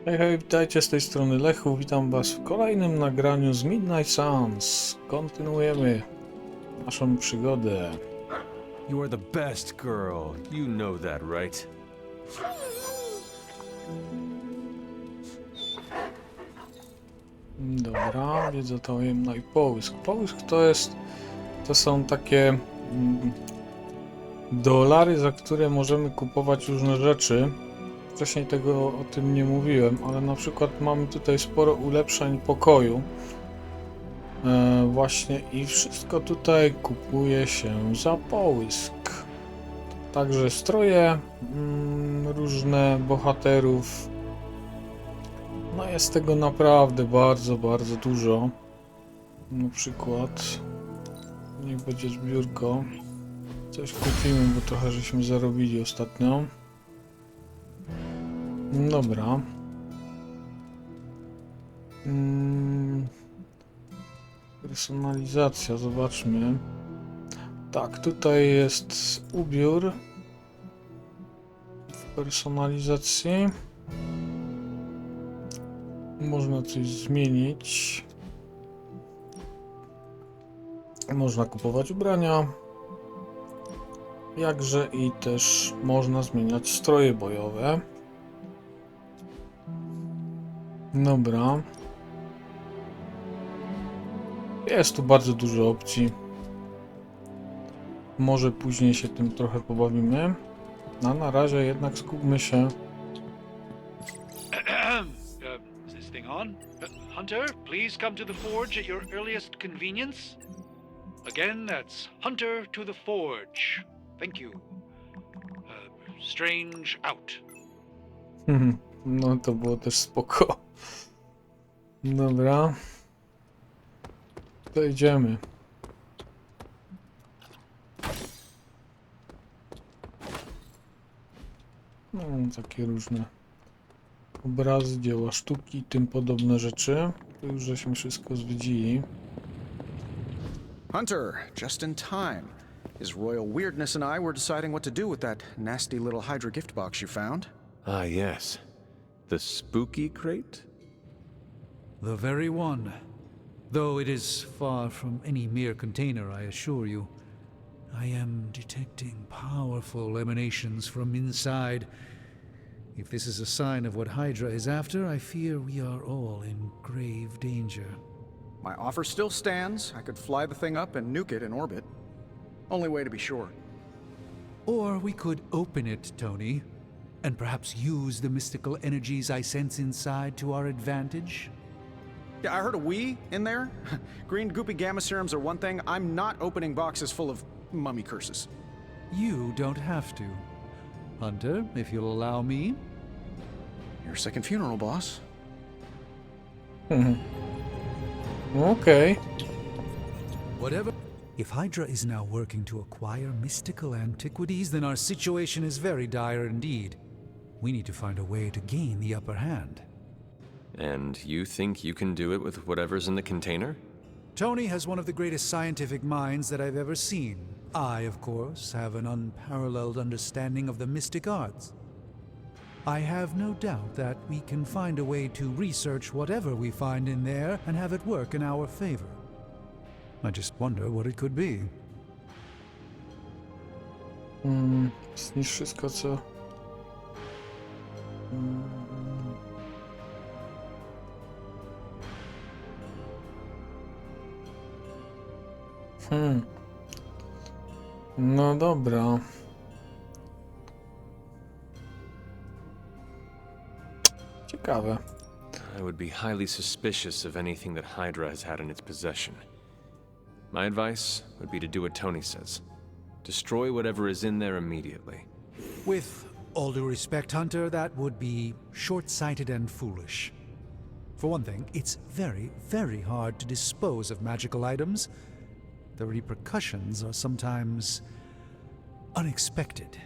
Hej, hej, witajcie, z tej strony Lechu, witam was w kolejnym nagraniu z Midnight Suns. Kontynuujemy naszą przygodę. You are the best girl. You know that, right? Dobra, wiedza tajemna i połysk. Połysk to są takie dolary, za które możemy kupować różne rzeczy. Wcześniej tego o tym nie mówiłem, ale na przykład mamy tutaj sporo ulepszeń pokoju. Właśnie i wszystko tutaj kupuje się za połysk. Także stroje, różne bohaterów. No jest tego naprawdę bardzo, bardzo dużo. Na przykład, niech będzie zbiórko. Coś kupimy, bo trochę żeśmy zarobili ostatnio. Dobra. Personalizacja, zobaczmy. Tak, tutaj jest ubiór w personalizacji. Można coś zmienić. Można kupować ubrania. Jakże i też można zmieniać stroje bojowe. Dobra. Jest tu bardzo dużo opcji. Może później się tym trochę pobawimy. A na razie jednak skupmy się. Is this thing on? Hunter, please come to the forge at your earliest convenience. Again, that's Hunter to the forge. Thank you. Strange out. No to było też spoko. Dobra. To idziemy. No, takie różne obrazy, dzieła sztuki, tym podobne rzeczy. Tu już żeśmy wszystko zwiedzili. Hunter, just in time. His royal weirdness and I were deciding what to do with that nasty little Hydra gift box you found. Ah, yes. The spooky crate? The very one. Though it is far from any mere container, I assure you. I am detecting powerful emanations from inside. If this is a sign of what Hydra is after, I fear we are all in grave danger. My offer still stands. I could fly the thing up and nuke it in orbit. Only way to be sure. Or we could open it, Tony, and perhaps use the mystical energies I sense inside to our advantage. Yeah, I heard a we in there. Green goopy gamma serums are one thing. I'm not opening boxes full of mummy curses. You don't have to. Hunter, if you'll allow me. Your second funeral, boss. Okej. Whatever. If Hydra is now working to acquire mystical antiquities, then our situation is very dire indeed. We need to find a way to gain the upper hand. And you think you can do it with whatever's in the container? Tony has one of the greatest scientific minds that I've ever seen. I, of course, have an unparalleled understanding of the mystic arts. I have no doubt that we can find a way to research whatever we find in there and have it work in our favor. I just wonder what it could be. Zniszcz wszystko, co... No dobra. Ciekawe. I would be highly suspicious of anything that Hydra has had in its possession. My advice would be to do what Tony says. Destroy whatever is in there immediately. With all due respect, Hunter, that would be short-sighted and foolish. For one thing, it's very, very hard to dispose of magical items. The repercussions are sometimes unexpected.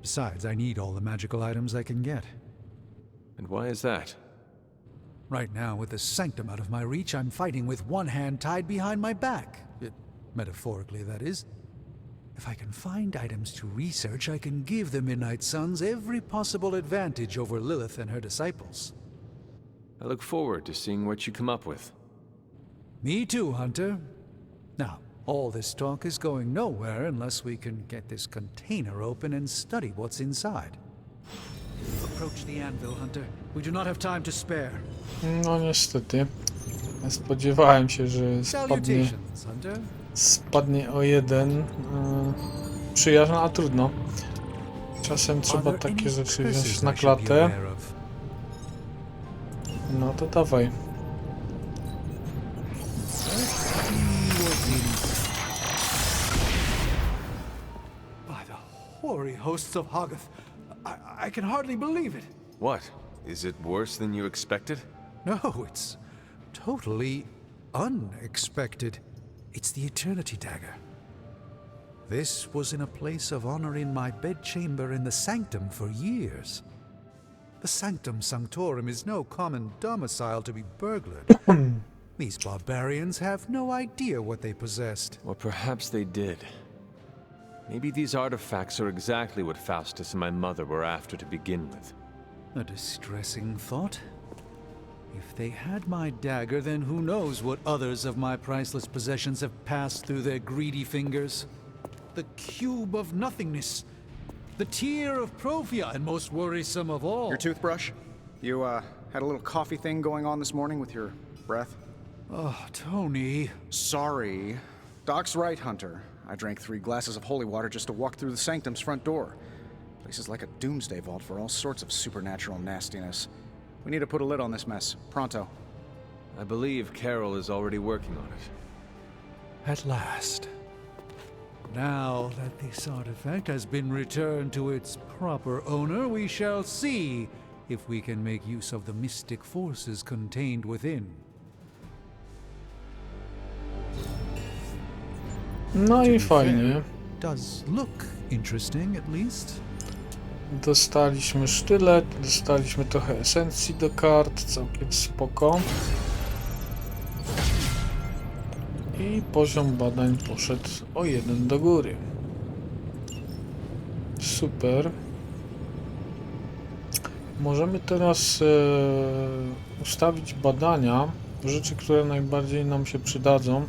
Besides, I need all the magical items I can get. And why is that? Right now, with the sanctum out of my reach, I'm fighting with one hand tied behind my back. Metaphorically, that is. If I can find items to research, I can give the Midnight Suns every possible advantage over Lilith and her disciples. I look forward to seeing what you come up with. Me too, Hunter. Now, all this talk is going nowhere unless we can get this container open and study what's inside. Approach the anvil, Hunter. We do not have time to spare. No niestety. Spodziewałem się, że Salutations, Hunter. spadnie o jeden. Przyjazna, a trudno. Czasem trzeba takie rzeczy wziąć na klatę. No to dawaj. By the hoary hosts of Hoggoth, I can hardly believe it. What? Is it worse than you expected? No, it's totally unexpected. It's the Eternity Dagger. This was in a place of honor in my bedchamber in the Sanctum for years. The Sanctum Sanctorum is no common domicile to be burglared. These barbarians have no idea what they possessed. Or perhaps they did. Maybe these artifacts are exactly what Faustus and my mother were after to begin with. A distressing thought. If they had my dagger, then who knows what others of my priceless possessions have passed through their greedy fingers. The cube of nothingness, the tear of Prophia, and most worrisome of all. Your toothbrush? You, had a little coffee thing going on this morning with your breath? Oh, Tony. Sorry. Doc's right, Hunter. I drank 3 glasses of holy water just to walk through the Sanctum's front door. Place is like a doomsday vault for all sorts of supernatural nastiness. We need to put a lid on this mess. Pronto. I believe Carol is already working on it. At last. Now that this artifact has been returned to its proper owner, we shall see if we can make use of the mystic forces contained within. No i fajnie. Does look interesting, at least. Dostaliśmy sztylet, dostaliśmy trochę esencji do kart, całkiem spoko. I poziom badań poszedł o 1 do góry. Super. Możemy teraz ustawić badania, rzeczy, które najbardziej nam się przydadzą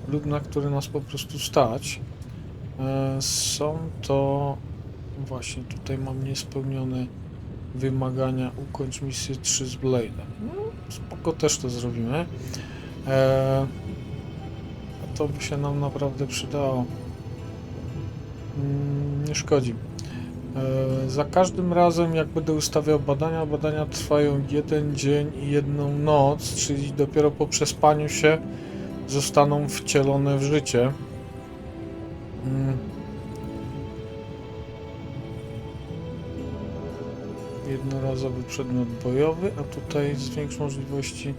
lub na które nas po prostu stać. Są to właśnie tutaj mam niespełnione wymagania, ukończ misję 3 z Blade'em. No, spoko, też to zrobimy. A to by się nam naprawdę przydało. Nie szkodzi. Za każdym razem jak będę ustawiał badania, badania trwają 1 dzień i 1 noc, czyli dopiero po przespaniu się zostaną wcielone w życie. Jednorazowy przedmiot bojowy, a tutaj zwiększ możliwości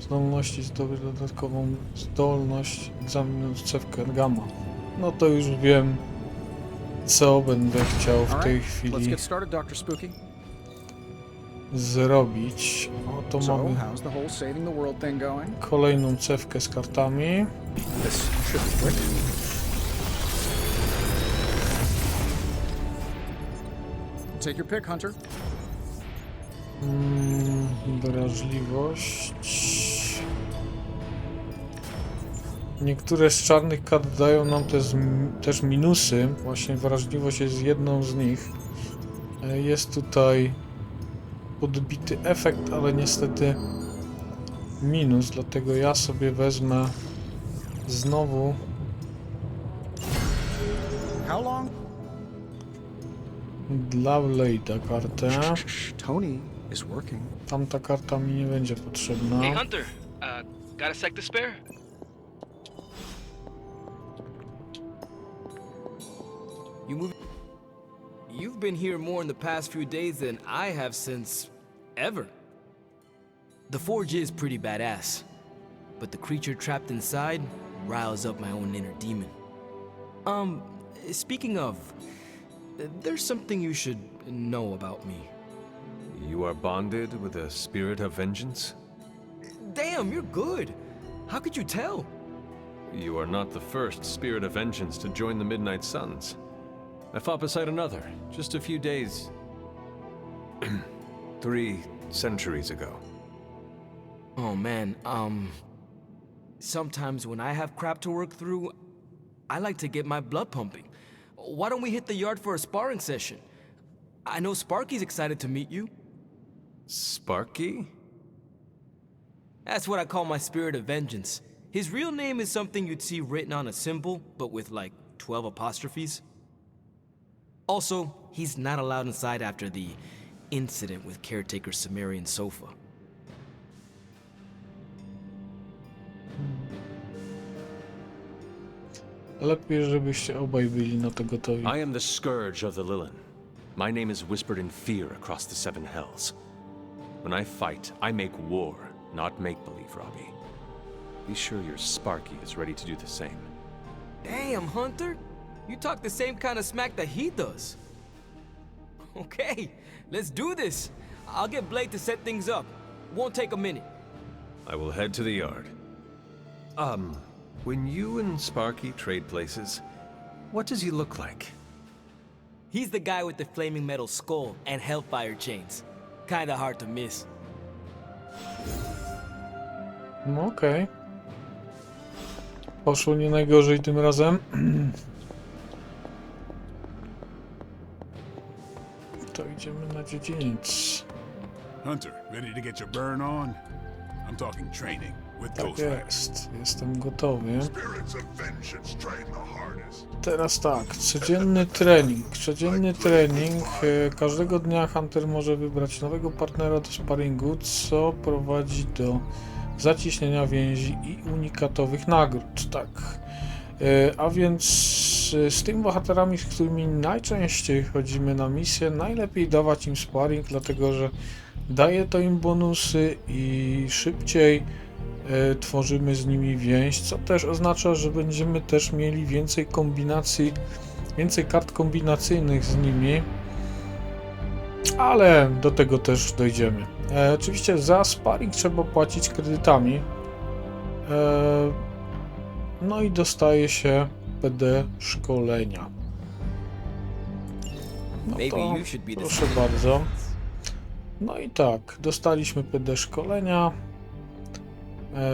zdolności, zdobyć dodatkową zdolność egzaminując cewkę gamma. No to już wiem, co będę chciał w tej chwili zrobić. Oto mamy kolejną cewkę z kartami. Take your pick, Hunter. Wrażliwość. Niektóre z czarnych kart dają nam też minusy. Właśnie wrażliwość jest jedną z nich. Jest tutaj podbity efekt, ale niestety minus, dlatego ja sobie wezmę znowu dla Blade'a kartę. Tony is working. Tamta karta mi nie będzie potrzebna. Hey, Hunter. Got a sec to spare? You've been here more in the past few days than I have since ever. The forge is pretty badass, but the creature trapped inside riles up my own inner demon. Speaking of, there's something you should know about me. You are bonded with a spirit of vengeance? Damn, you're good. How could you tell? You are not the first spirit of vengeance to join the Midnight Suns. I fought beside another, just a few days... 3 centuries ago. Oh man, sometimes when I have crap to work through, I like to get my blood pumping. Why don't we hit the yard for a sparring session? I know Sparky's excited to meet you. Sparky? That's what I call my spirit of vengeance. His real name is something you'd see written on a symbol, but with like 12 apostrophes. Also, he's not allowed inside after the incident with caretaker Sumerian sofa. Lepiej, żebyście obaj byli na to gotowi. I am the scourge of the Lilin. My name is whispered in fear across the seven hells. When I fight, I make war, not make-believe, Robbie. Be sure your Sparky is ready to do the same. Damn, Hunter! You talk the same kind of smack that he does. Okay, let's do this. I'll get Blade to set things up. Won't take a minute. I will head to the yard. When you and Sparky trade places, what does he look like? He's the guy with the flaming metal skull and hellfire chains. Kinda hard to miss. No okej. Poszło nie najgorzej tym razem. To idziemy na dziedziniec. Hunter, ready to get your burn on? I'm talking training with Tak Ghost Rider. jest. Jestem gotowy. Spirits of vengeance train the hardest. Teraz tak, codzienny trening. Codzienny trening. Każdego dnia Hunter może wybrać nowego partnera do sparingu, co prowadzi do zacieśnienia więzi i unikatowych nagród. Tak. A więc z tymi bohaterami, z którymi najczęściej chodzimy na misję, najlepiej dawać im sparing, dlatego że daje to im bonusy i szybciej tworzymy z nimi więź, co też oznacza, że będziemy też mieli więcej kombinacji, więcej kart kombinacyjnych z nimi, ale do tego też dojdziemy. Oczywiście za sparring trzeba płacić kredytami, no i dostaje się PD szkolenia. No to proszę bardzo. No i tak, dostaliśmy PD szkolenia,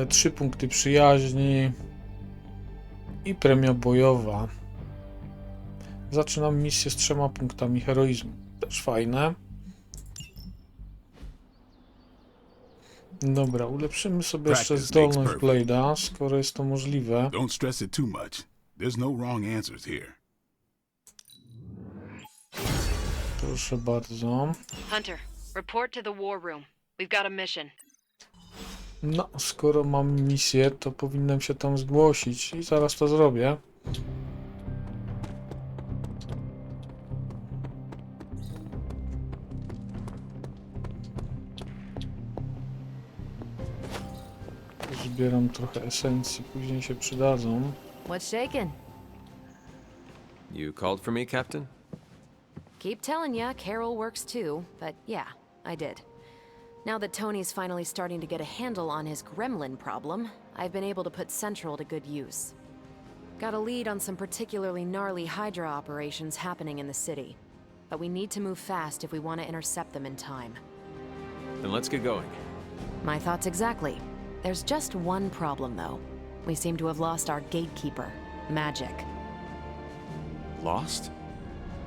3 punkty przyjaźni i premia bojowa. Zaczynam misję z 3 punktami heroizmu. Też fajne. Dobra, ulepszymy sobie jeszcze zdolność Blade'a, skoro jest to możliwe. Don't stress it too much. There's no wrong answers here. Proszę bardzo. Hunter, report to the war room. We've got a mission. No, skoro mam misję, to powinienem się tam zgłosić i zaraz to zrobię. Zbieram trochę esencji, później się przydadzą. What's shaking? You called for me, Captain? Keep telling ya, Carol works too, but yeah, I did. Now that Tony's finally starting to get a handle on his gremlin problem, I've been able to put Central to good use. Got a lead on some particularly gnarly Hydra operations happening in the city, but we need to move fast if we want to intercept them in time. Then let's get going. My thoughts exactly. There's just one problem, though. We seem to have lost our gatekeeper, Magic. Lost?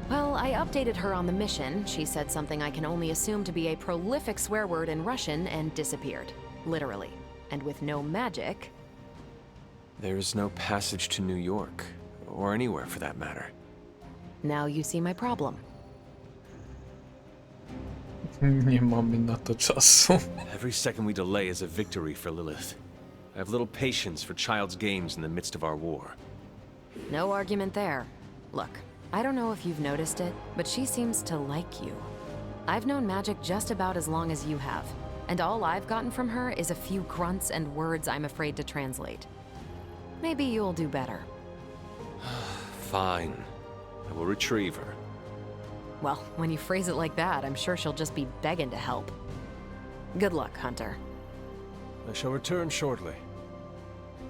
Well, I updated her on the mission. She said something I can only assume to be a prolific swear word in Russian and disappeared. Literally. And with no magic... There's no passage to New York, or anywhere for that matter. Now you see my problem. Nie mamy na to czasu. Every second we delay is a victory for Lilith. I have little patience for child's games in the midst of our war. No argument there. Look, I don't know if you've noticed it, but she seems to like you. I've known Magic just about as long as you have, and all I've gotten from her is a few grunts and words I'm afraid to translate. Maybe you'll do better. Fine. I will retrieve her. Well, when you phrase it like that, I'm sure she'll just be begging to help. Good luck, Hunter. I shall return shortly.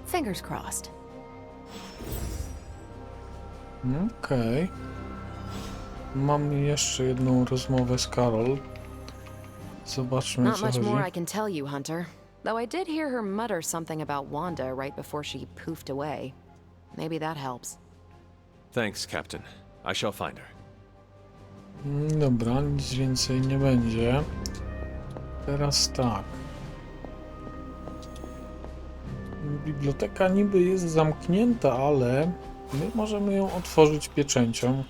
Fingers crossed. Okej. Mam jeszcze jedną rozmowę z Karol. Zobaczmy, Not co much chodzi. more I can tell you, Hunter. Though I did hear her mutter something about Wanda right before she poofed away. Maybe that helps. Thanks, Captain. I shall find her. Dobra, nic więcej nie będzie. Teraz tak. Biblioteka niby jest zamknięta, ale my możemy ją otworzyć pieczęcią.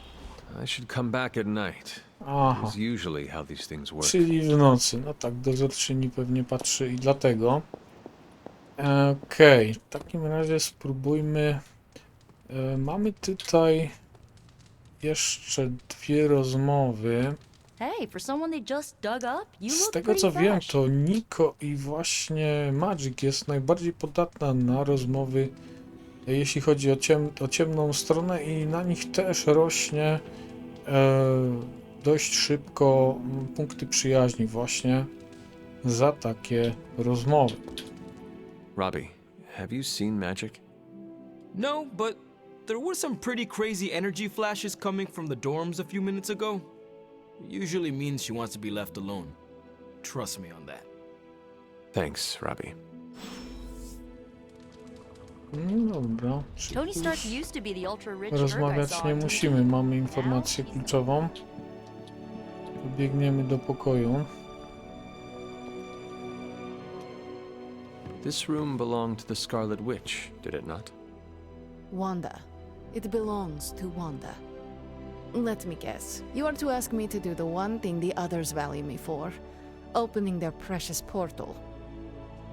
I should come back at night. Aha, It's usually how these things work. czyli w nocy. No tak, dozorczyni pewnie patrzy i dlatego. Okej, w takim razie spróbujmy. Mamy tutaj jeszcze dwie rozmowy. Hey, for someone they just dug up, you Z look tego pretty co wiem, fresh. to Nico i właśnie Magic jest najbardziej podatna na rozmowy, jeśli chodzi o ciemną stronę, i na nich też rośnie dość szybko punkty przyjaźni właśnie za takie rozmowy. Robbie, have you seen magic? No, but there were some pretty crazy energy flashes coming from the dorms a few minutes ago. Usually means she wants to be left alone. Trust me on that. Thanks, Robbie. Dobra, czyli Tony już Stark used to be the ultra-rich nerd I rozmawiać saw nie on TV. musimy, mamy informację kluczową. Biegniemy do pokoju. This room belonged to the Scarlet Witch, did it not? Wanda. It belongs to Wanda. Let me guess. You are to ask me to do the one thing the others value me for, opening their precious portal.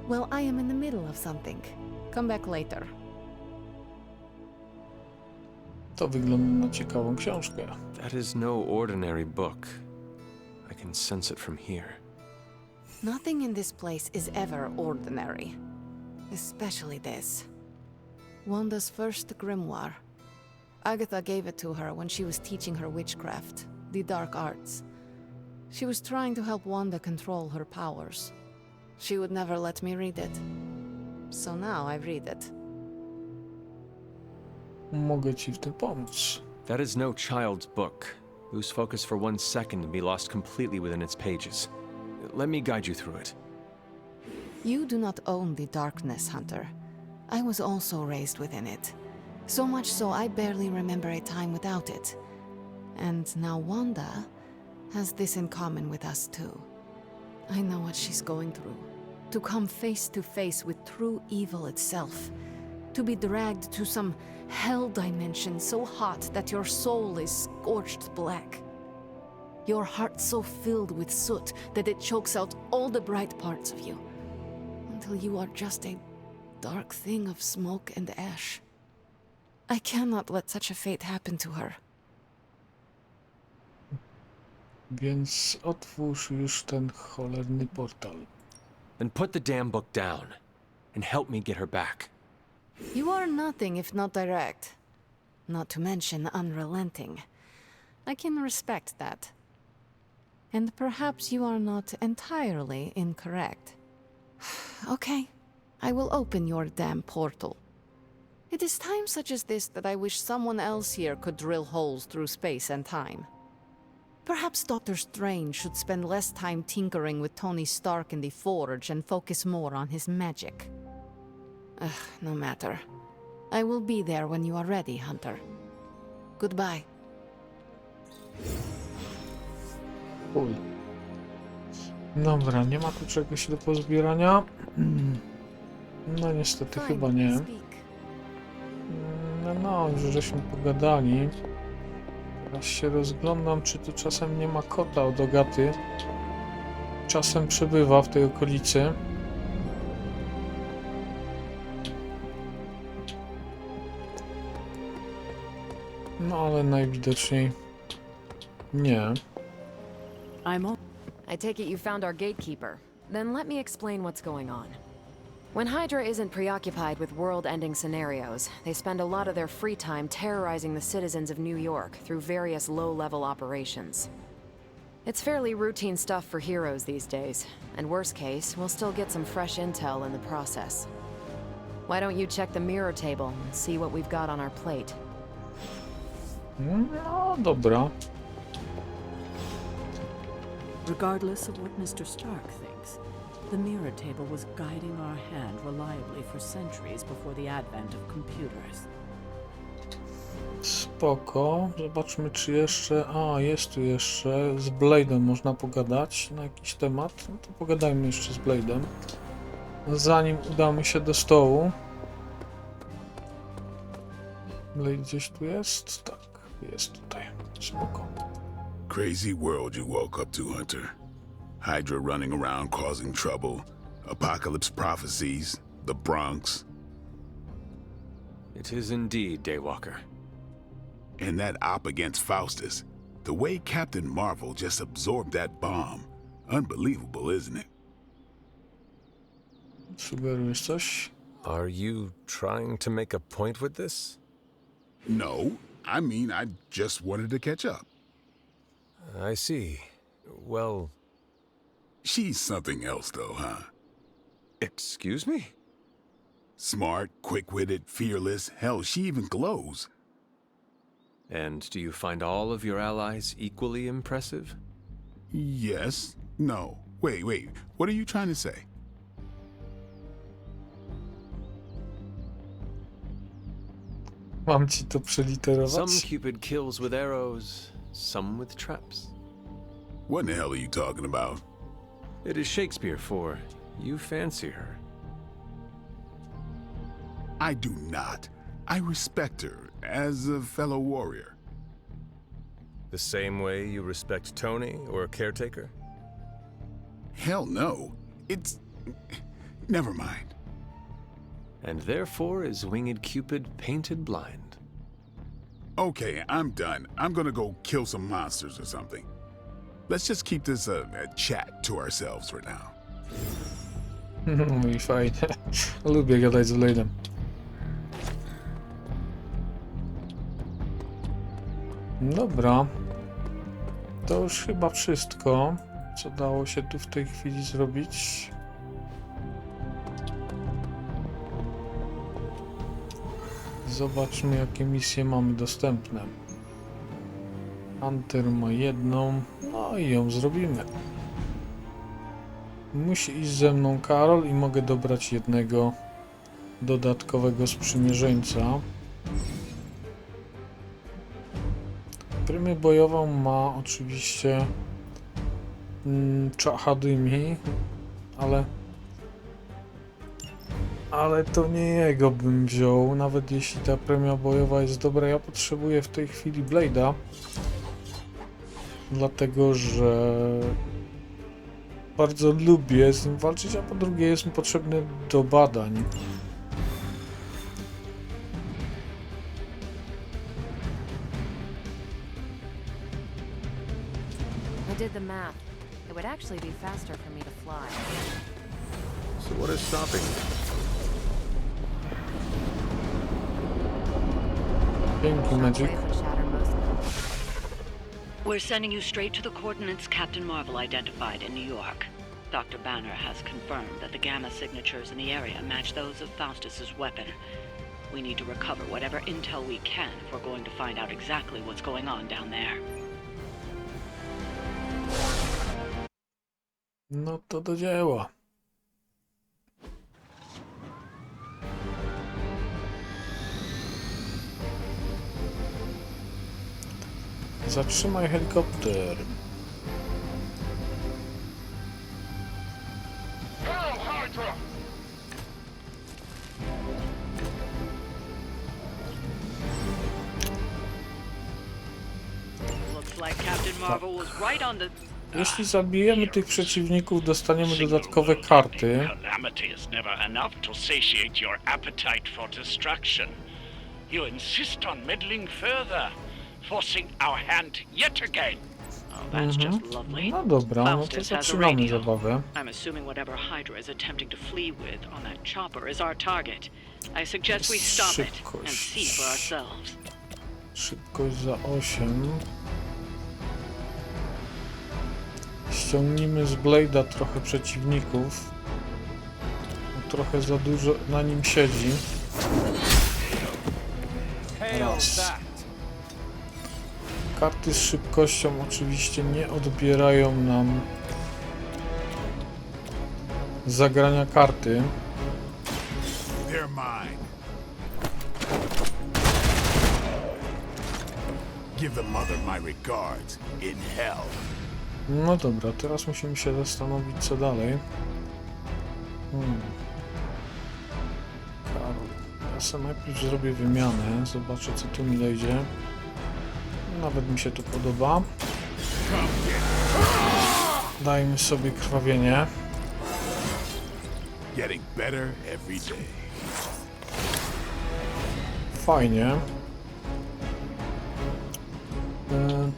Well, I am in the middle of something. Come back later. To wygląda na ciekawą książkę. That is no ordinary book. I can sense it from here. Nothing in this place is ever ordinary. Especially this. Wanda's first grimoire. Agatha gave it to her when she was teaching her witchcraft, the dark arts. She was trying to help Wanda control her powers. She would never let me read it. So now I read it. Mogę ci w tym pomóc. That is no child's book. Lose focus for 1 second and be lost completely within its pages. Let me guide you through it. You do not own the darkness, Hunter. I was also raised within it. So much so I barely remember a time without it. And now Wanda has this in common with us too. I know what she's going through. To come face to face with true evil itself. To be dragged to some hell dimension so hot that your soul is scorched black. Your heart so filled with soot that it chokes out all the bright parts of you. Until you are just a dark thing of smoke and ash. I cannot let such a fate happen to her. Więc otwórz już ten cholerny portal. Then put the damn book down and help me get her back. You are nothing if not direct. Not to mention unrelenting. I can respect that. And perhaps you are not entirely incorrect. Okay, I will open your damn portal. It is times such as this that I wish someone else here could drill holes through space and time. Perhaps Doctor Strange should spend less time tinkering with Tony Stark in the Forge and focus more on his magic. No matter. I will be there when you are ready, Hunter. Goodbye. Uj. Dobra, nie ma tu czegoś do pozbierania. No niestety chyba nie. No, już żeśmy pogadali. Teraz się rozglądam, czy tu czasem nie ma kota od Agaty. Czasem przebywa w tej okolicy. No ale najwidoczniej nie. I take it you found our gatekeeper. Then let me explain what's going on. When Hydra isn't preoccupied with world-ending scenarios, they spend a lot of their free time terrorizing the citizens of New York through various low-level operations. It's fairly routine stuff for heroes these days, and worst case, we'll still get some fresh intel in the process. Why don't you check the mirror table and see what we've got on our plate? No dobra. Regardless of what Mr. Stark thinks, The mirror table was guiding our hand reliably for centuries before the advent of computers. Spoko. Zobaczmy, czy jeszcze... A, jest tu jeszcze. Z Blade'em można pogadać na jakiś temat. No to pogadajmy jeszcze z Blade'em. Zanim udamy się do stołu. Blade gdzieś tu jest? Tak, jest tutaj. Spoko. Crazy world you woke up to, Hunter. Hydra running around causing trouble. Apocalypse prophecies. The Bronx. It is indeed, Daywalker. And that op against Faustus. The way Captain Marvel just absorbed that bomb. Unbelievable, isn't it? Sugerujesz coś? Are you trying to make a point with this? No, I mean, I just wanted to catch up. I see. Well... She's something else, though, huh? Excuse me? Smart, quick-witted, fearless. Hell, she even glows. And do you find all of your allies equally impressive? Yes. No. Wait. What are you trying to say? Mam ci to przeliterować? Some Cupid kills with arrows, some with traps. What in the hell are you talking about? It is Shakespeare for you fancy her. I do not. I respect her as a fellow warrior. The same way you respect Tony or a caretaker? Hell no. It's... Never mind. And therefore is winged Cupid painted blind. Okay, I'm done. I'm gonna go kill some monsters or something. Let's just keep this a chat to ourselves for now. No i fajnie. Lubię gadać z Blade'em. Dobra. To już chyba wszystko, co dało się tu w tej chwili zrobić. Zobaczmy, jakie misje mamy dostępne. Hunter ma jedną, no i ją zrobimy. Musi iść ze mną Karol i mogę dobrać jednego dodatkowego sprzymierzeńca. Premię bojową ma oczywiście cze-YCZŻ, ale to nie jego bym wziął, nawet jeśli ta premia bojowa jest dobra. Ja potrzebuję w tej chwili Blade'a, dlatego że bardzo lubię z nim walczyć, a po drugie jest mi potrzebny do badań. I did the math. It would actually be faster for me to fly. So what is stopping you? Dzięki, Magic. We're sending you straight to the coordinates Captain Marvel identified in New York. Dr. Banner has confirmed that the gamma signatures in the area match those of Faustus's weapon. We need to recover whatever intel we can if we're going to find out exactly what's going on down there. No to do dzieła. Zatrzymaj helikopter. Looks like Captain Marvel was right on the... Jeśli zabijemy tych przeciwników, dostaniemy dodatkowe karty. Calamity is never enough to satiate your appetite for destruction. You insist on meddling further, forcing our hand yet again. Oh, that's just lovely. No dobra, no to Faustus has a zaczynamy radio. zabawę. I'm assuming whatever Hydra is attempting to flee with on that chopper is our target. I suggest we stop it and see for ourselves. Szybkość za 8. Ściągnijmy z Blade'a trochę przeciwników. Trochę za dużo na nim siedzi. Raz. Karty z szybkością oczywiście nie odbierają nam zagrania karty. They're mine. Give the mother my regards in hell. No dobra, teraz musimy się zastanowić, co dalej. Karol. Ja sobie najpierw zrobię wymianę, zobaczę, co tu mi dojdzie. Nawet mi się to podoba. Dajmy sobie krwawienie. Getting better every day. Fajnie.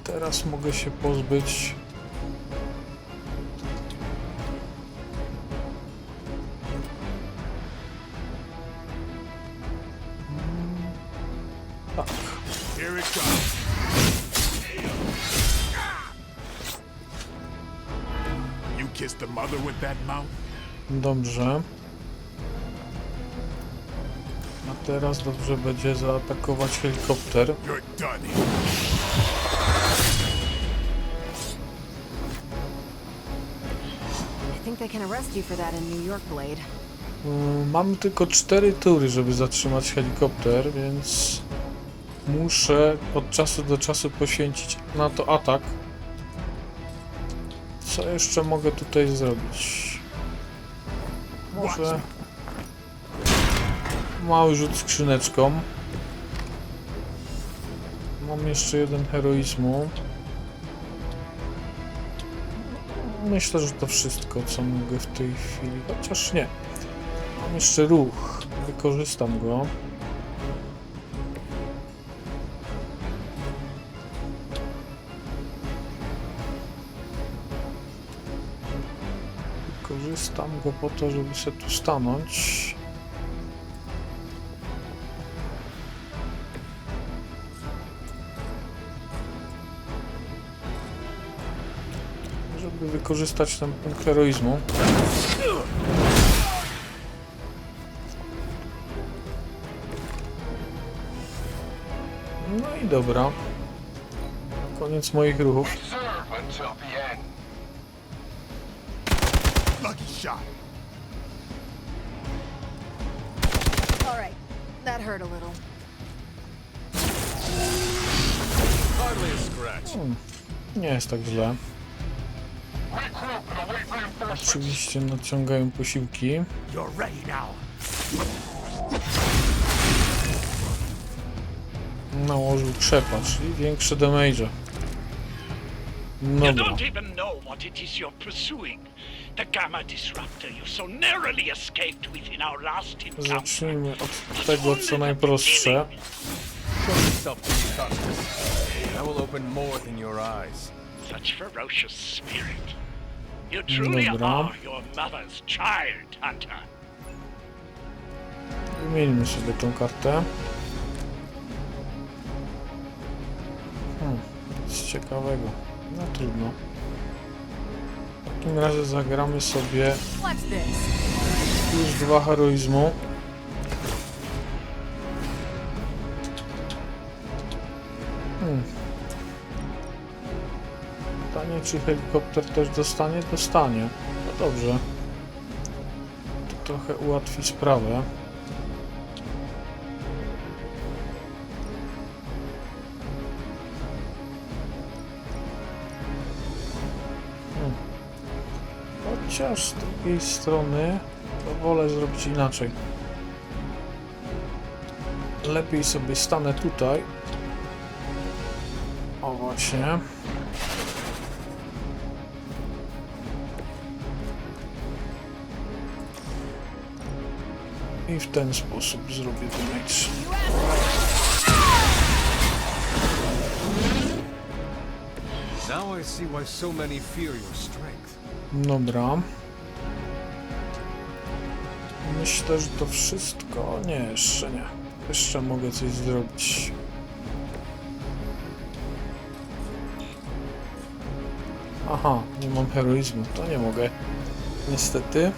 Teraz mogę się pozbyć tak. Here it comes. You kiss the mother with that mouth? Dobrze. A teraz dobrze będzie zaatakować helikopter. You're done here. I think they can arrest you for that in New York, Blade. Mamy tylko 4 tury, żeby zatrzymać helikopter, więc muszę od czasu do czasu poświęcić na to atak. Co jeszcze mogę tutaj zrobić? Może mały rzut skrzyneczką. Mam jeszcze jeden heroizmu. Myślę, że to wszystko, co mogę w tej chwili, chociaż nie. Mam jeszcze ruch, wykorzystam go. Wykorzystam go po to, żeby się tu stanąć. Żeby wykorzystać ten punkt heroizmu. No i dobra. Koniec moich ruchów. Lucky shot. All right, that hurt a little. Hardly a scratch. Nie jest tak źle. Oczywiście nadciągają posiłki. You're ready now. Nałożył krzepa, czyli większe damage. You Dobra. don't even know what it is you're pursuing. The gamma disruptor you so narrowly escaped within our last encounter. Zacznijmy od tego, co najprostsze. That will open more than your eyes. Such ferocious spirit. You truly Dobra. are your mother's child, Hunter. Wymieńmy sobie tą kartę. Nic ciekawego. No trudno. W takim razie zagramy sobie już 2 heroizmu. Pytanie, czy helikopter też dostanie? Dostanie. No dobrze. To trochę ułatwi sprawę. Chociaż z drugiej strony to wolę zrobić inaczej. Lepiej sobie stanę tutaj. O właśnie. I w ten sposób zrobię damage. Now I see why so many fear your strength. Dobra. Myślę, że to wszystko. Nie, jeszcze nie. Jeszcze mogę coś zrobić. Aha, nie mam heroizmu, to nie mogę. Niestety.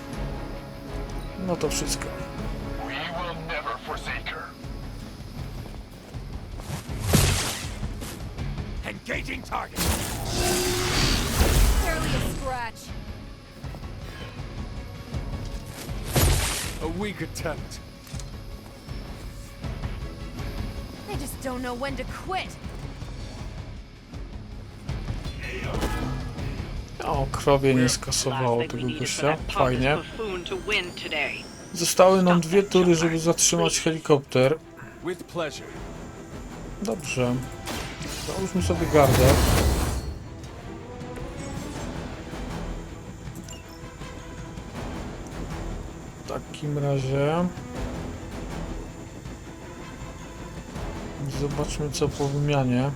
No to wszystko. Engaging target. Barely a scratch. A weak attempt. They just don't know when to quit. O, krowie nie skasowało tego gościa. Fajnie. Zostały nam 2 tury, żeby zatrzymać helikopter. Dobrze. Załóżmy sobie gardę. W takim razie... Zobaczmy co po wymianie.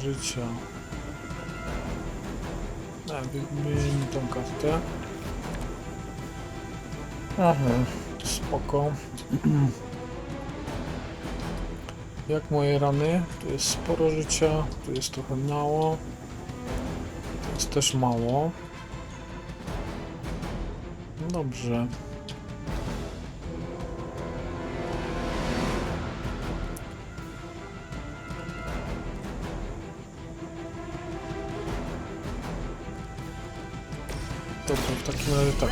Życia. Wymienimy tą kartę. Aha, spoko. Jak moje rany? Tu jest sporo życia, tu jest trochę mało. Tu jest też mało. Dobrze. Dobra, w takim razie tak.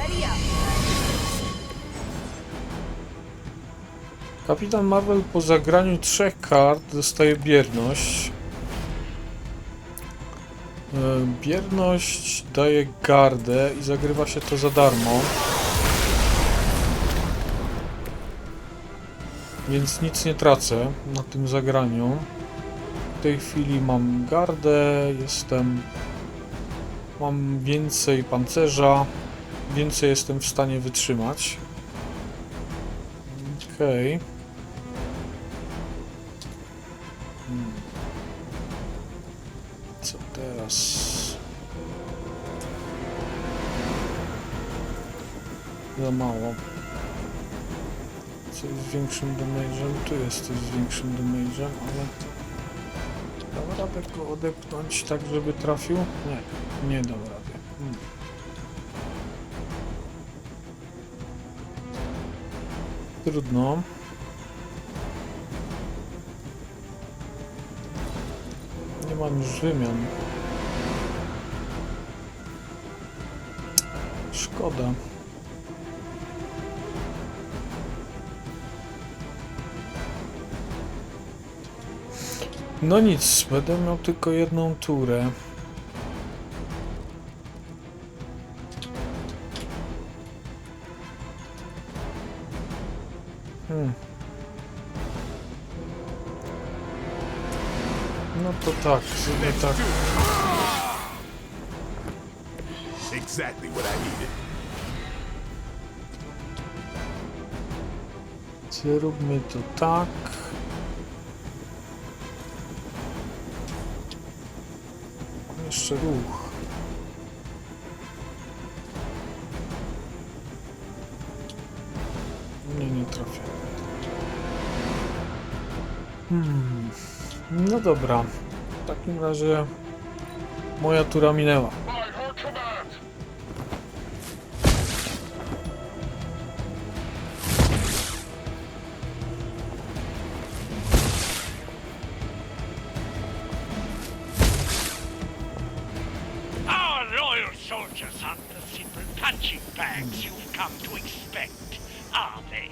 Kapitan Marvel po zagraniu 3 kart dostaje bierność. Bierność daje gardę i zagrywa się to za darmo. Więc nic nie tracę na tym zagraniu. W tej chwili mam gardę, mam więcej pancerza, więcej jestem w stanie wytrzymać. Okej. Co teraz? Za mało. Coś z większym damage'em. Tu jest coś z większym damage'em, ale... Dam radę go odepchnąć tak, żeby trafił? Nie dam rady. Trudno. Nie mam już wymian. Szkoda. No nic, będę miał tylko 1 turę. No to tak, sobie tak. Exactly what I needed. Zróbmy to tak. Jeszcze ruch. Nie trafię. No dobra. W takim razie moja tura minęła. Our loyal soldiers aren't the simple punching bags you've come to expect, are they?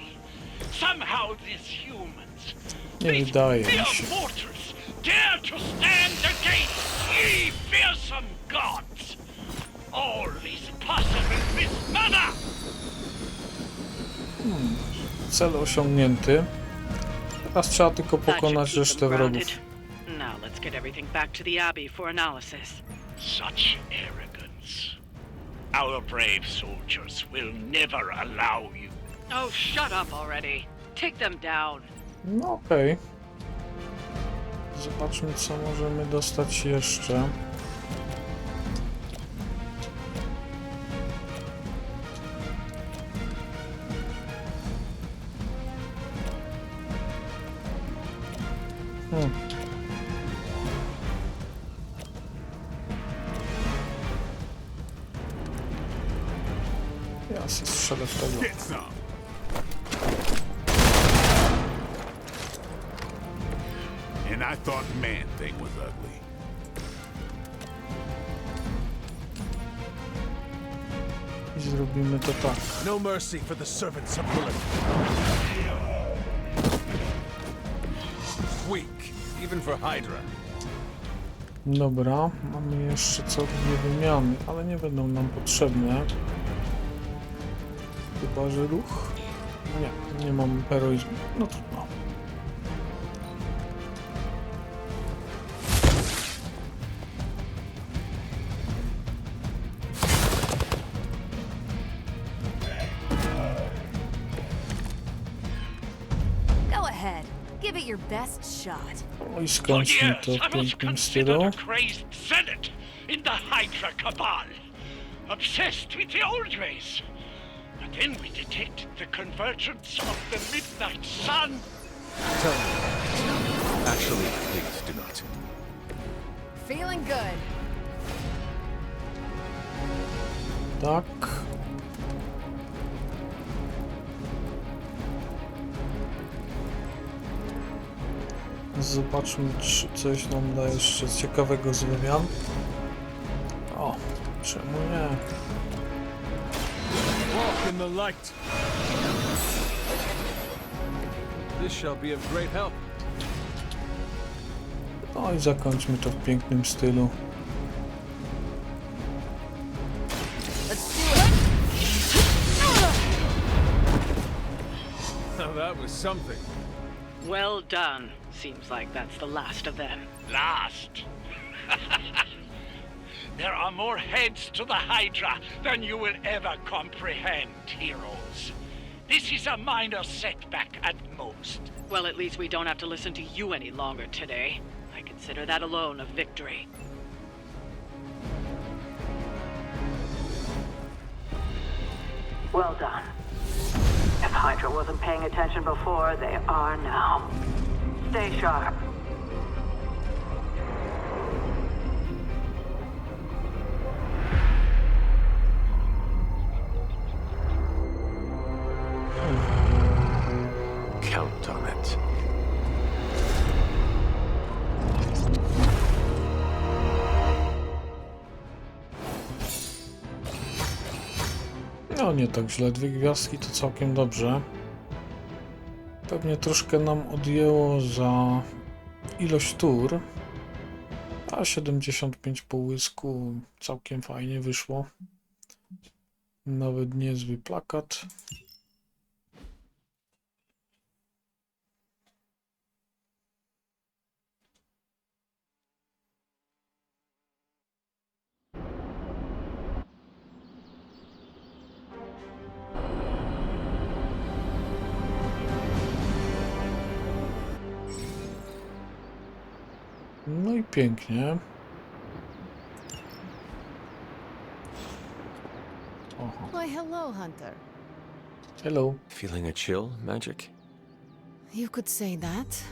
Somehow these humans, Nie wydaje mi fear się. fortress, dare to stand against ye fearsome gods. All is possible with mana. Cel osiągnięty. Teraz trzeba tylko pokonać resztę wrogów. Now let's get everything back to the Abbey for analysis. Such arrogance. Our brave soldiers will never allow you. Oh, shut up already. Take them down. No okej. Zobaczmy co możemy dostać jeszcze. Ja się strzelę w tego. And I thought Man-Thing was ugly. I zrobimy to tak. No mercy for the servants of Lilith. Weak, even for Hydra. Dobra, mamy jeszcze co dwie wymiany, ale nie będą nam potrzebne. Chyba, że ruch? Nie mam heroizmu. No trudno. Go ahead. Give it your best shot. No i skończmy to w pięknym stylu. A crazed zealot in the Hydra cabal, obsessed with the old ways. But then we detected the convergence of the midnight sun. Tell me. Actually, please do not. Feeling good. Tak. Zobaczmy, czy coś nam da jeszcze ciekawego z wymian. O, czemu nie? Walk in the light. This shall be of great help. No i zakończmy to w pięknym stylu. Now that was something. Well done. Seems like that's the last of them. Last? There are more heads to the Hydra than you will ever comprehend, heroes. This is a minor setback at most. Well, at least we don't have to listen to you any longer today. I consider that alone a victory. Well done. If Hydra wasn't paying attention before, they are now. Stay sharp. Count on it. No nie tak źle, 2 gwiazdki to całkiem dobrze. Pewnie troszkę nam odjęło za ilość tur, a 75 połysku całkiem fajnie wyszło. Nawet niezły plakat. No i pięknie. Oho. Why, hello, Hunter. Hello. Feeling a chill, Magic? You could say that.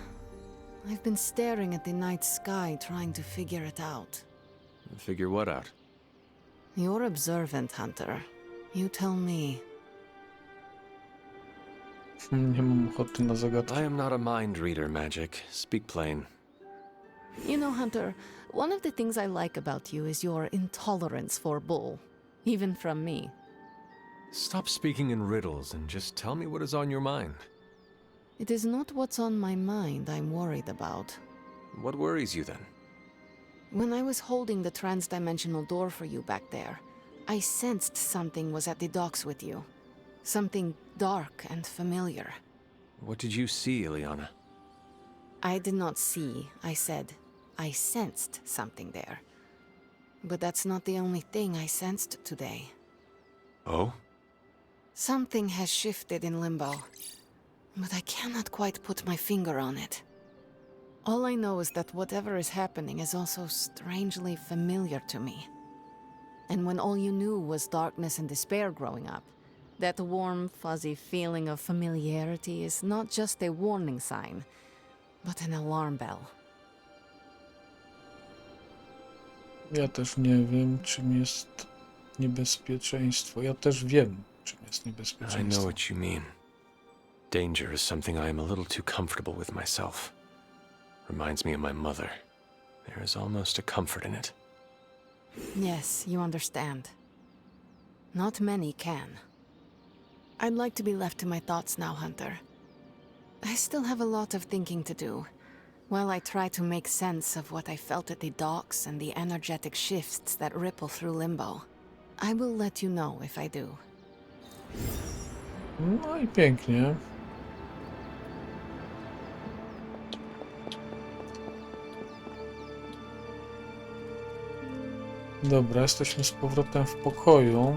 I've been staring at the night sky, trying to figure it out. Figure what out? You're observant, Hunter. You tell me. Nie mam ochoty na zagadkę. I am not a mind reader, Magic. Speak plain. You know, Hunter, one of the things I like about you is your intolerance for bull. Even from me. Stop speaking in riddles and just tell me what is on your mind. It is not what's on my mind I'm worried about. What worries you then? When I was holding the trans-dimensional door for you back there, I sensed something was at the docks with you. Something dark and familiar. What did you see, Ileana? I did not see, I said. I sensed something there. But that's not the only thing I sensed today. Oh? Something has shifted in Limbo, but I cannot quite put my finger on it. All I know is that whatever is happening is also strangely familiar to me. And when all you knew was darkness and despair growing up, that warm, fuzzy feeling of familiarity is not just a warning sign, but an alarm bell. Ja też nie wiem, czym jest niebezpieczeństwo. Ja też wiem, czym jest I niebezpieczeństwo. know what you mean. Danger is something I am a little too comfortable with myself. Reminds me of my mother. There is almost a comfort in it. Yes, you understand. Not many can. I'd like to be left to my thoughts now, Hunter. I still have a lot of thinking to do, while I try to make sense of what I felt at the docks and the energetic shifts that ripple through limbo. I will let you know if I do. No i pięknie. Dobra, jesteśmy z powrotem w pokoju.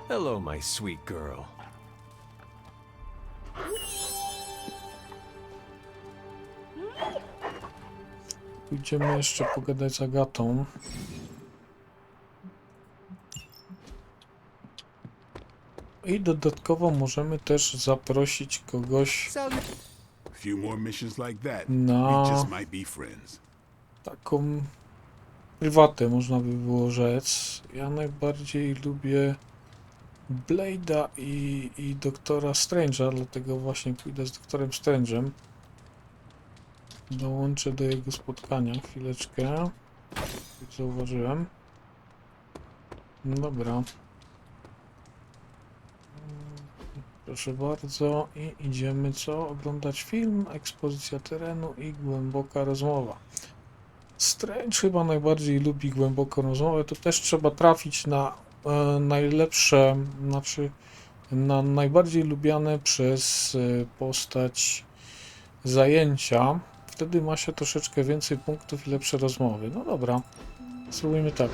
Hello, my sweet girl. Pójdziemy jeszcze pogadać z Agatą. I dodatkowo możemy też zaprosić kogoś na taką prywatę, można by było rzec. Ja najbardziej lubię Blade'a i doktora Strange'a, dlatego właśnie pójdę z doktorem Strange'em. Dołączę do jego spotkania. Chwileczkę. Jak zauważyłem. No dobra. Proszę bardzo. I idziemy co? Oglądać film, ekspozycja terenu i głęboka rozmowa. Strange chyba najbardziej lubi głęboką rozmowę. To też trzeba trafić na najlepsze, znaczy na najbardziej lubiane przez postać zajęcia. Wtedy ma się troszeczkę więcej punktów i lepsze rozmowy. No dobra, spróbujmy tak.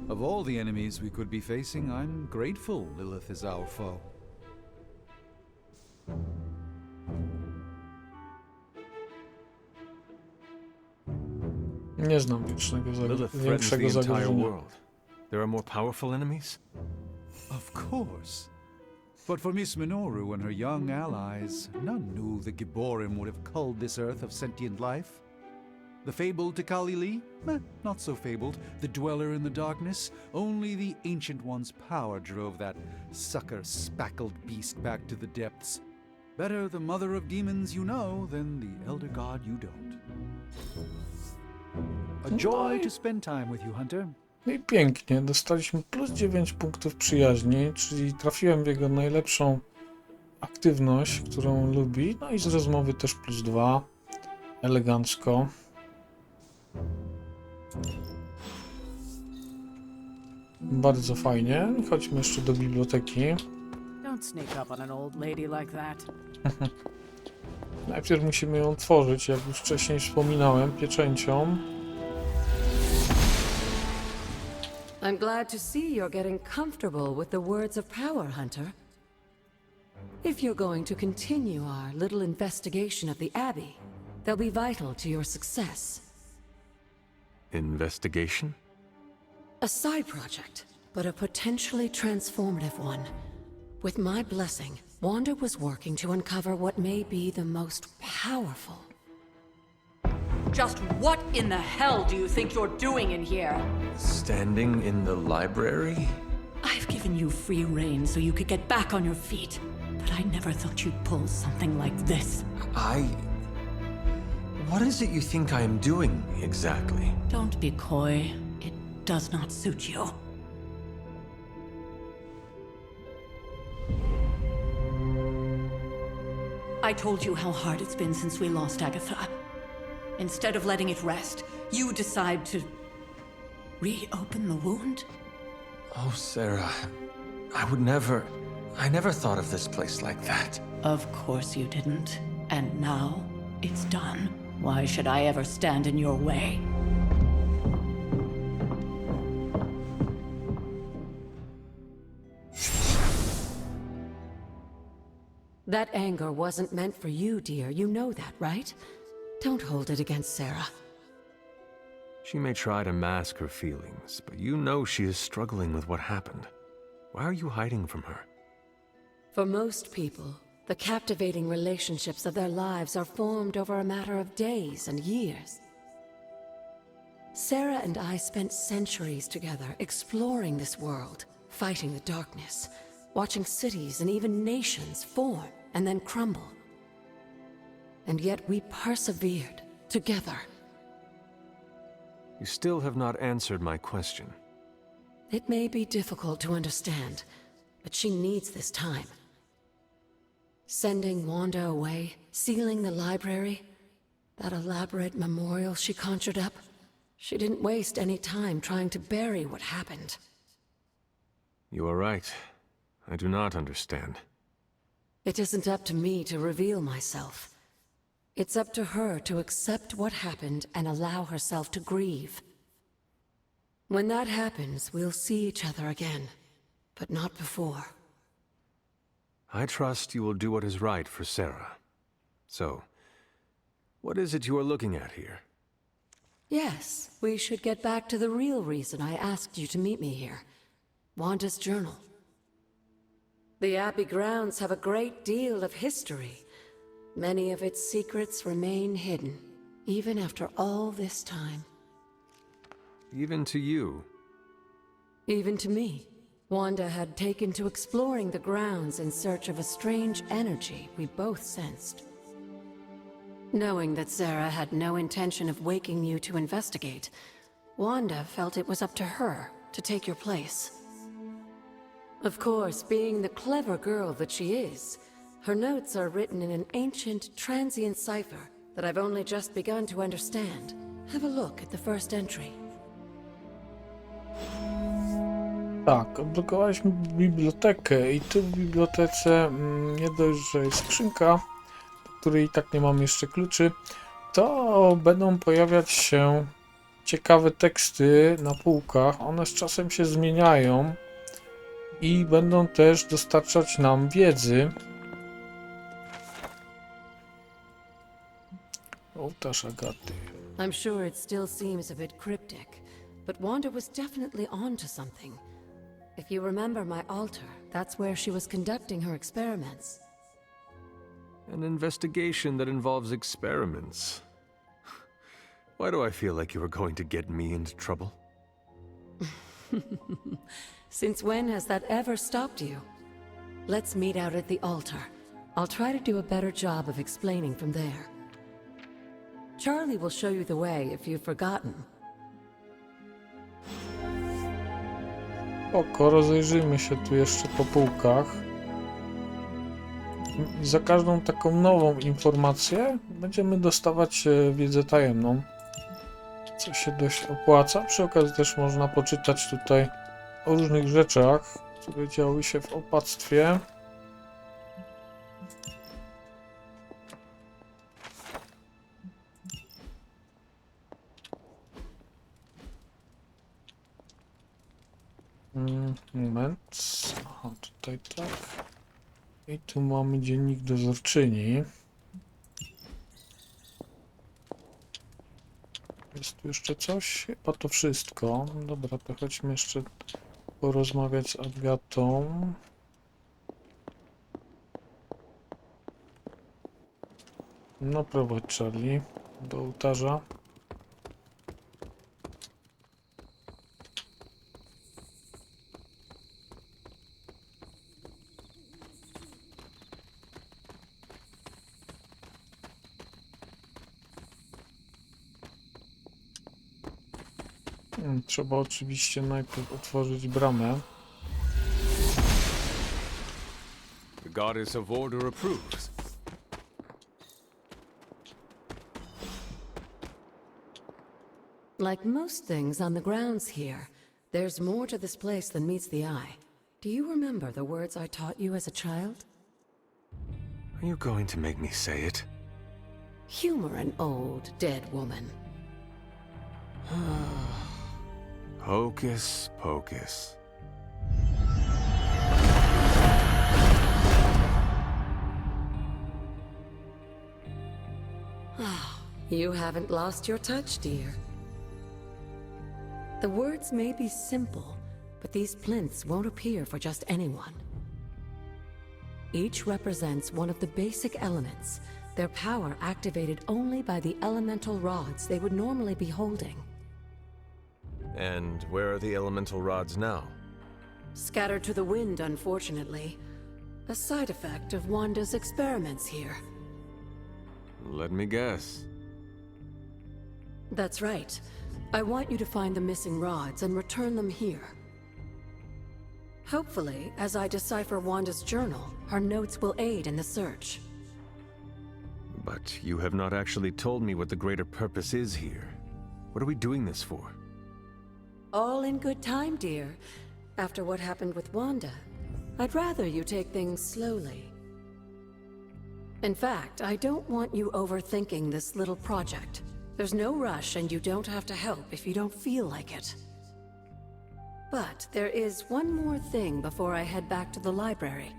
Of all the enemies we could be facing, I'm grateful Lilith is our foe. Nie znam większego zagrożenia. There are more powerful enemies? Of course. But for Miss Minoru and her young allies, none knew the Gibborim would have culled this earth of sentient life. The fabled Tekalili? Not so fabled. The dweller in the darkness? Only the Ancient One's power drove that sucker-spackled beast back to the depths. Better the mother of demons you know than the elder god you don't. A joy to spend time with you, Hunter. No i pięknie, dostaliśmy plus 9 punktów przyjaźni, czyli trafiłem w jego najlepszą aktywność, którą lubi, no i z rozmowy też plus 2, elegancko. Bardzo fajnie, chodźmy jeszcze do biblioteki. Don't sneak up on an old lady like that. Najpierw musimy ją otworzyć, jak już wcześniej wspominałem, pieczęcią. I'm glad to see you're getting comfortable with the words of power, Hunter. If you're going to continue our little investigation of the Abbey, they'll be vital to your success. Investigation? A side project, but a potentially transformative one. With my blessing, Wanda was working to uncover what may be the most powerful. Just what in the hell do you think you're doing in here? Standing in the library? I've given you free rein so you could get back on your feet, but I never thought you'd pull something like this. What is it you think I am doing, exactly? Don't be coy. It does not suit you. I told you how hard it's been since we lost Agatha. Instead of letting it rest, you decide to reopen the wound? Oh, Sarah, I never thought of this place like that. Of course you didn't. And now, it's done. Why should I ever stand in your way? That anger wasn't meant for you, dear. You know that, right? Don't hold it against Sarah. She may try to mask her feelings, but you know she is struggling with what happened. Why are you hiding from her? For most people, the captivating relationships of their lives are formed over a matter of days and years. Sarah and I spent centuries together exploring this world, fighting the darkness, watching cities and even nations form and then crumble. and yet we persevered together. You still have not answered my question. It may be difficult to understand, but she needs this time. Sending Wanda away, sealing the library, that elaborate memorial she conjured up, she didn't waste any time trying to bury what happened. You are right. I do not understand. It isn't up to me to reveal myself. It's up to her to accept what happened and allow herself to grieve. When that happens, we'll see each other again, but not before. I trust you will do what is right for Sarah. So, what is it you are looking at here? Yes, we should get back to the real reason I asked you to meet me here. Wanda's journal. The Abbey grounds have a great deal of history. Many of its secrets remain hidden, even after all this time. Even to you? Even to me. Wanda had taken to exploring the grounds in search of a strange energy we both sensed. Knowing that Sarah had no intention of waking you to investigate, Wanda felt it was up to her to take your place. Of course, being the clever girl that she is, her notes are written in an ancient, transient cipher that I've only just begun to understand. Have a look at the first entry. Tak, odblokowaliśmy bibliotekę i tu w bibliotece nie dość, że jest skrzynka, do której i tak nie mamy jeszcze kluczy, to będą pojawiać się ciekawe teksty na półkach. One z czasem się zmieniają i będą też dostarczać nam wiedzy. Ołtarz Agaty. I'm sure it still seems a bit cryptic, but Wanda was definitely onto something. If you remember my altar, that's where she was conducting her experiments. An investigation that involves experiments. Why do I feel like you are going to get me into trouble? Since when has that ever stopped you? Let's meet out at the altar. I'll try to do a better job of explaining from there. Charlie will show you the way if you've forgotten. Oko, rozejrzyjmy się tu jeszcze po półkach. I za każdą taką nową informację będziemy dostawać wiedzę tajemną, co się dość opłaca. Przy okazji też można poczytać tutaj o różnych rzeczach, które działy się w opactwie. Moment. Aha, tutaj tak. I tu mamy dziennik dozorczyni. Jest tu jeszcze coś? Chyba to wszystko. Dobra, to chodźmy jeszcze porozmawiać z Agatą. No prowadź, Charlie, do ołtarza. Trzeba oczywiście najpierw otworzyć bramę. The goddess of order approves. Like most things on the grounds here, there's more to this place than meets the eye. Do you remember the words I taught you as a child? Are you going to make me say it? Humor an old, dead woman. Hocus pocus. You haven't lost your touch, dear. The words may be simple, but these plinths won't appear for just anyone. Each represents one of the basic elements, their power activated only by the elemental rods they would normally be holding. And where are the elemental rods now? Scattered to the wind, unfortunately. A side effect of Wanda's experiments here. Let me guess. That's right. I want you to find the missing rods and return them here. Hopefully, as I decipher Wanda's journal, her notes will aid in the search. But you have not actually told me what the greater purpose is here. What are we doing this for? All in good time, dear. After what happened with Wanda, I'd rather you take things slowly. In fact, I don't want you overthinking this little project. There's no rush, and you don't have to help if you don't feel like it. But there is one more thing before I head back to the library.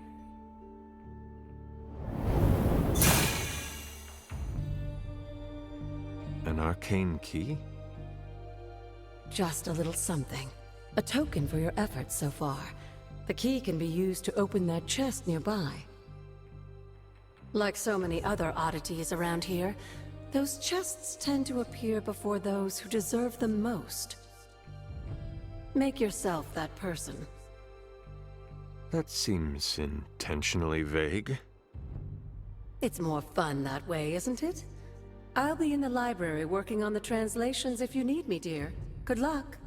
An arcane key? Just a little something. A token for your efforts so far. The key can be used to open that chest nearby. Like so many other oddities around here, those chests tend to appear before those who deserve them most. Make yourself that person. That seems intentionally vague. It's more fun that way, isn't it? I'll be in the library working on the translations if you need me, dear. Good luck.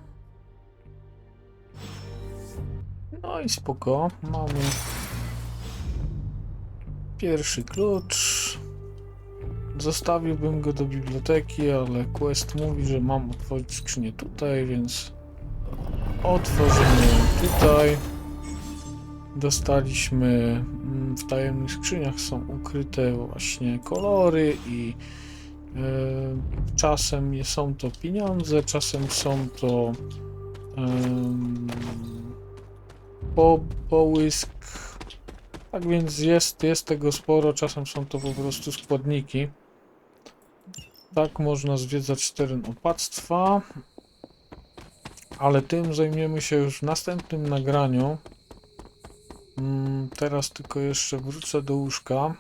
No i spoko, mamy pierwszy klucz. Zostawiłbym go do biblioteki, ale quest mówi, że mam otworzyć skrzynię tutaj, więc otworzymy ją tutaj. Dostaliśmy w tajemnych skrzyniach są ukryte właśnie kolory i czasem są to pieniądze, czasem są to połysk. Tak więc jest tego sporo, czasem są to po prostu składniki. Tak można zwiedzać teren opactwa, ale tym zajmiemy się już w następnym nagraniu. Teraz tylko jeszcze wrócę do łóżka.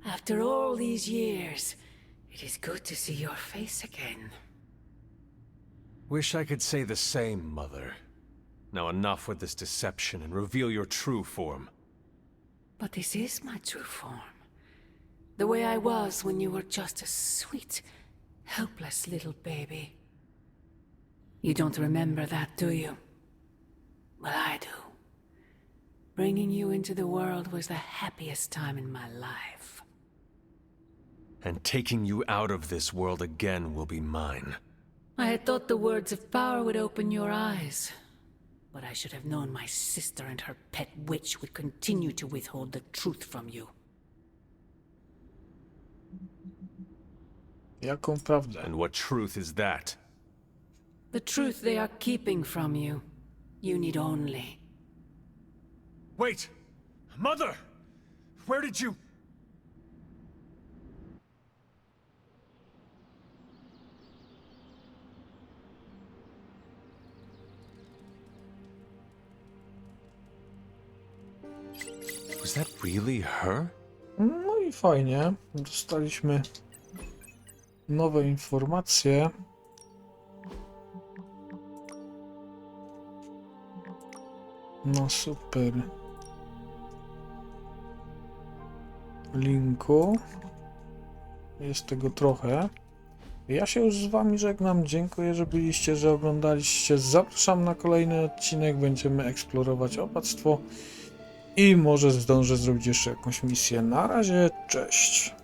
After all these years, it is good to see your face again. Wish I could say the same, Mother. Now enough with this deception and reveal your true form. But this is my true form. The way I was when you were just a sweet, helpless little baby. You don't remember that, do you? Well, I do. Bringing you into the world was the happiest time in my life. And taking you out of this world again will be mine. I had thought the words of power would open your eyes. But I should have known my sister and her pet witch would continue to withhold the truth from you. Jaką prawdę? And what truth is that? The truth they are keeping from you. You need only. Wait! Mother! Where did you... Was that really her? No i fajnie. Dostaliśmy nowe informacje. No super. Linku. Jest tego trochę. Ja się już z wami żegnam. Dziękuję, że byliście, że oglądaliście. Zapraszam na kolejny odcinek. Będziemy eksplorować opactwo. I może zdążę zrobić jeszcze jakąś misję. Na razie, cześć.